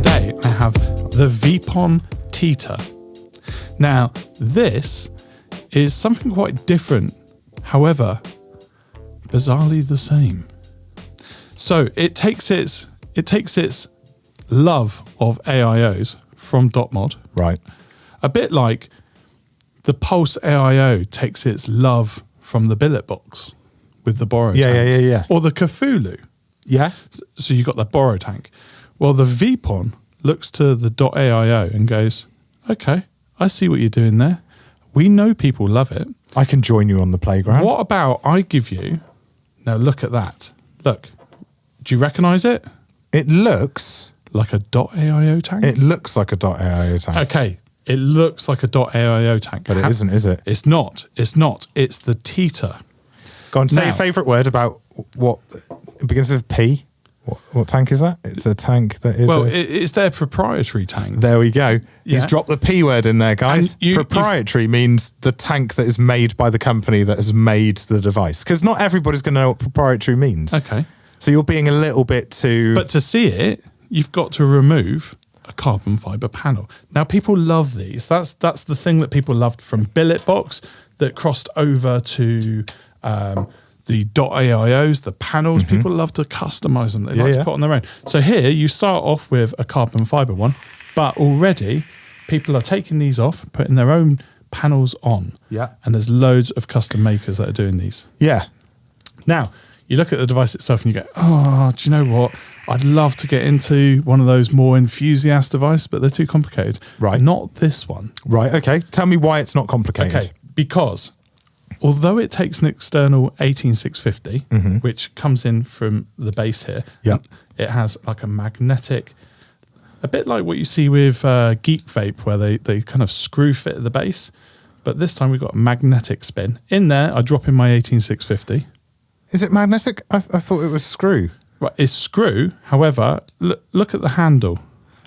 today I have the Veepon Tita. Now, this is something quite different, however, bizarrely the same. So it takes its love of AIOs from .mod. Right. A bit like the Pulse AIO takes its love from the billet box with the borrow tank. Yeah. Or the Cthulhu. Yeah. So you got the borrow tank. Well, the Veepon looks to the .AIO and goes, okay, I see what you're doing there. We know people love it. I can join you on the playground. What about I give you... Now look at that. Look. Do you recognise it? It looks... Like a .AIO tank? It looks like a .AIO tank. Okay. It looks like a .AIO tank. But it isn't, is it? It's not. It's not. It's the Tita. Go on, say Now- your favourite word about what... It begins with P. What tank is that? It's a tank that is... Well, it's their proprietary tank. There we go. Yeah. He's dropped the P word in there, guys. And proprietary means the tank that is made by the company that has made the device. Because not everybody's going to know what proprietary means. Okay. So you're being a little bit too... But to see it, you've got to remove a carbon fibre panel. Now, people love these. That's the thing that people loved from Billet Box that crossed over to the .AIOs, the panels. People love to customise them. They like to put on their own. So here, you start off with a carbon fibre one, but already people are taking these off, putting their own panels on. Yeah. And there's loads of custom makers that are doing these. Yeah. Now, you look at the device itself and you go, oh, do you know what? I'd love to get into one of those more enthusiast devices, but they're too complicated. Right. Not this one. Right, okay. Tell me why it's not complicated. Okay, because although it takes an external 18650, which comes in from the base here, it has like a magnetic, a bit like what you see with Geek Vape, where they kind of screw fit at the base. But this time we've got a magnetic spin. In there, I drop in my 18650. Is it magnetic? I thought it was screw. Right, it's screw. However, look at the handle.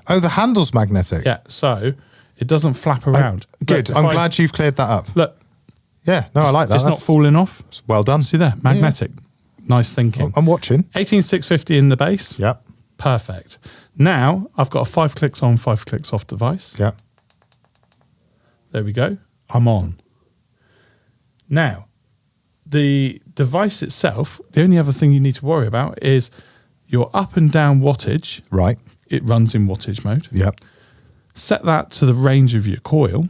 Oh, the handle's magnetic. Yeah, so it doesn't flap around. Good. Look, I'm glad you've cleared that up. Look. Yeah, no, I like that. It's not falling off. Well done. See there, magnetic. Nice thinking. I'm watching. 18650 in the base. Yep. Perfect. Now, I've got a 5 clicks on, 5 clicks off device. Yep. There we go. I'm on. Now, the device itself, the only other thing you need to worry about is your up and down wattage. Right. It runs in wattage mode. Yep. Set that to the range of your coil.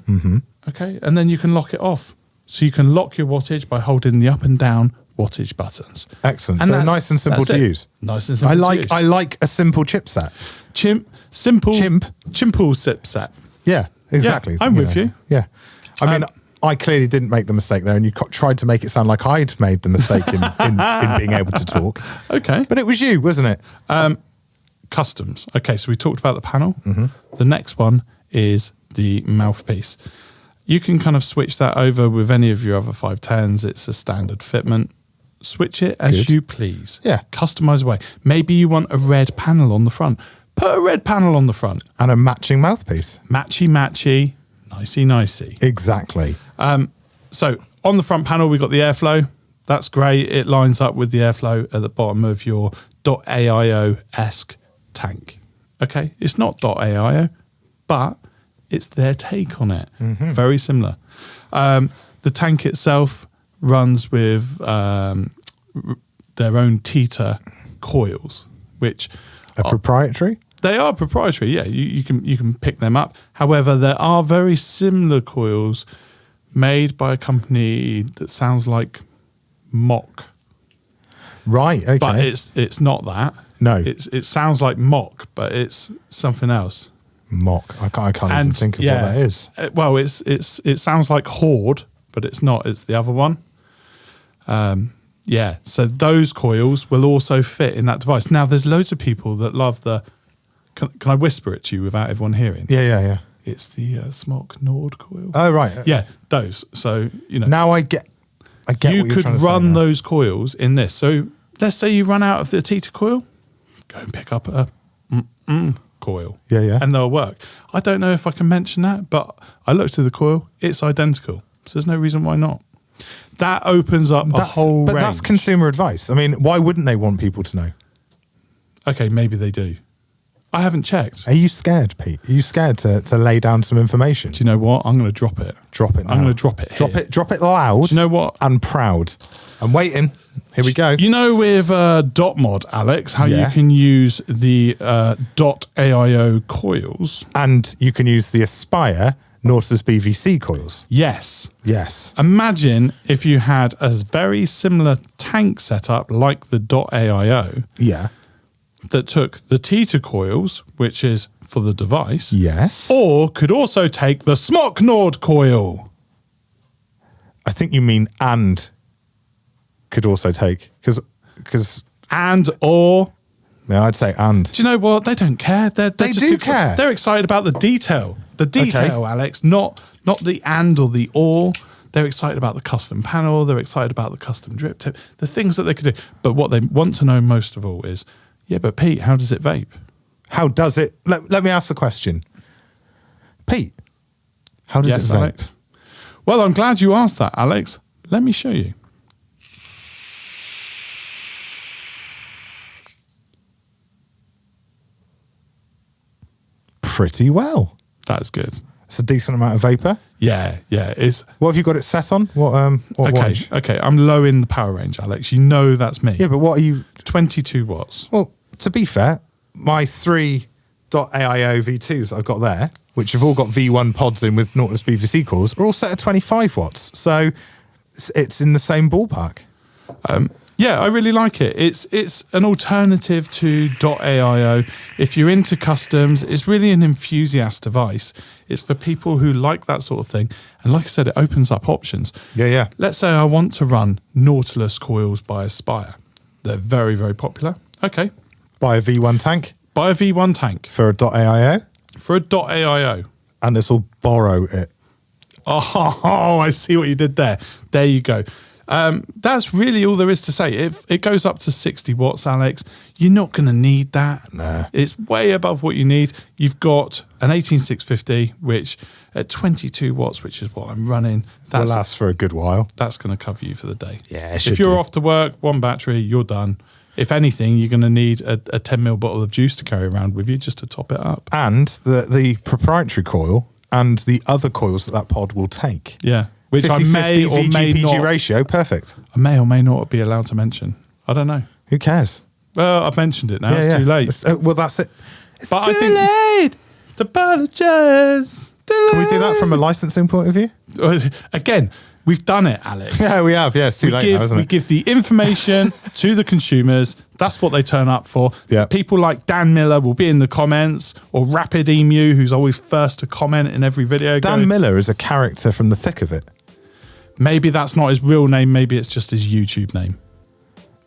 Okay. And then you can lock it off. So you can lock your wattage by holding the up and down wattage buttons. Excellent. And so nice and simple to use. Nice and simple to use. I like a simple chipset. Simple Chimple chipset. Yeah, exactly. Yeah, I'm with you. Yeah. I mean, I clearly didn't make the mistake there, and you tried to make it sound like I'd made the mistake in being able to talk. Okay. But it was you, wasn't it? Customs. Okay, so we talked about the panel. The next one is the mouthpiece. You can kind of switch that over with any of your other 510s. It's a standard fitment. Switch it as you please. Yeah. Customize away. Maybe you want a red panel on the front. Put a red panel on the front. And a matching mouthpiece. Matchy. Nicey. Exactly. So on the front panel, we've got the airflow. That's great. It lines up with the airflow at the bottom of your .AIO-esque tank. Okay. It's not .AIO, but it's their take on it. Very similar. The tank itself runs with their own Tita coils, which are proprietary? They are proprietary, yeah. You can pick them up. However, there are very similar coils made by a company that sounds like Mock. Right, okay. But it's not that. No. It sounds like Mock, but it's something else. Mock. I can't even think of what that is. Well, it sounds like Horde, but it's not. It's the other one. Yeah, so those coils will also fit in that device. Now, there's loads of people that love the... Can I whisper it to you without everyone hearing? Yeah. It's the Smok Nord coil. Oh, right. Yeah, those. So, you know... Now I get you what you're could trying to say run now. those coils in this. So, let's say you run out of the Tita coil, go and pick up a coil. Yeah. And they'll work. I don't know if I can mention that, but I looked at the coil. It's identical. So, there's no reason why not. That opens up a whole range. But that's consumer advice. I mean, why wouldn't they want people to know? Okay, maybe they do. I haven't checked. Are you scared, Pete? Are you scared to lay down some information? Do you know what? I'm going to drop it. Drop it now. I'm going to drop it here. Drop it loud. Do you know what? And proud. I'm waiting. Here we go. You know with .mod, Alex, how you Yeah. can use the .AIO coils? And you can use the Aspire Nautilus BVC coils. Yes. Yes. Imagine if you had a very similar tank setup like the .AIO Yeah. that took the Tita coils, which is for the device, Yes. or could also take the Smok Nord coil. I think you mean and could also take because And or, yeah, I'd say and. do you know what? They don't care. They do care. They're excited about the detail. The detail, Alex, not the and or the or. They're excited about the custom panel. They're excited about the custom drip tip, the things that they could do. But what they want to know most of all is, yeah, but Pete, how does it vape? How does it? Let me ask the question, Pete. How does Yes, it vape? Alex. Well, I'm glad you asked that, Alex. Let me show you. Pretty well. That's good. It's a decent amount of vapor. Yeah, it's What have you got it set on? What okay. wattage? Okay, I'm low in the power range, Alex. You know that's me. Yeah, but what are you? 22 watts. Well, to be fair, my 3 .AIO V2s I've got there, which have all got V1 pods in with Nautilus BVC coils, are all set at 25 watts. So it's in the same ballpark. Yeah, I really like it. It's an alternative to .AIO. If you're into customs, it's really an enthusiast device. It's for people who like that sort of thing. And like I said, it opens up options. Yeah. Let's say I want to run Nautilus coils by Aspire. They're very, very popular. Okay, Buy a V1 tank buy a V1 tank for a .AIO, for a .AIO. and this will borrow it. Oh, I see what you did there. There you go. That's really all there is to say. It goes up to 60 watts, Alex. You're not going to need that. Nah. It's way above what you need. You've got an 18650, which at 22 watts, which is what I'm running, Will last for a good while. that's going to cover you for the day. Yeah, it If should you're do. off to work, one battery, you're done. If anything, you're going to need a 10ml bottle of juice to carry around with you just to top it up. And the proprietary coil and the other coils that pod will take. Yeah. Which I may 50-50 or may VGPG not, ratio, perfect. I may or may not be allowed to mention. I don't know. Who cares? Well, I've mentioned it now. It's too late. Well, that's it. It's But too I think late. to apologize. Can we do that from a licensing point of view? Again, we've done it, Alex. Yeah, we have. Yeah, it's too late now, isn't We it? give the information to the consumers. That's what they turn up for. Yeah. People like Dan Miller will be in the comments, or Rapid Emu, who's always first to comment in every video. Dan going, Miller is a character from the thick of it. maybe that's not his real name. Maybe it's just his YouTube name.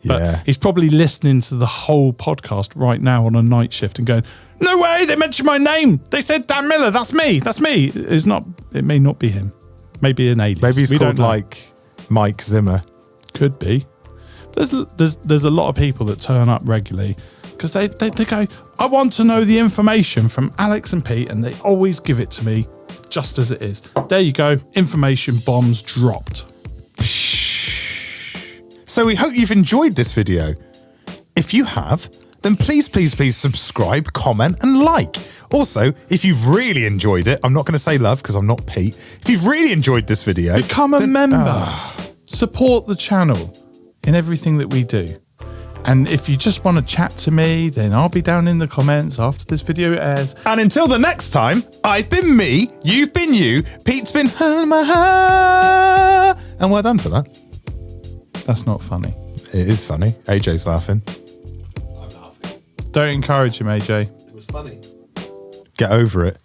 But Yeah. he's probably listening to the whole podcast right now on a night shift and going, no way, they mentioned my name. They said Dan Miller. That's me. That's me. It's not. It may not be him. Maybe an alias. Maybe he's We called don't know. like Mike Zimmer. Could be. There's a lot of people that turn up regularly because they go, I want to know the information from Alex and Pete, and they always give it to me just as it is. There you go. Information bombs dropped. So we hope you've enjoyed this video. If you have, then please subscribe, comment and like. Also, if you've really enjoyed it, I'm not going to say love because I'm not Pete. If you've really enjoyed this video, Become a member. Support the channel in everything that we do. And if you just want to chat to me, then I'll be down in the comments after this video airs. And until the next time, I've been me, you've been you, Pete's been and well done for that. That's not funny. It is funny. AJ's laughing. I'm laughing. Don't encourage him, AJ. It was funny. Get over it.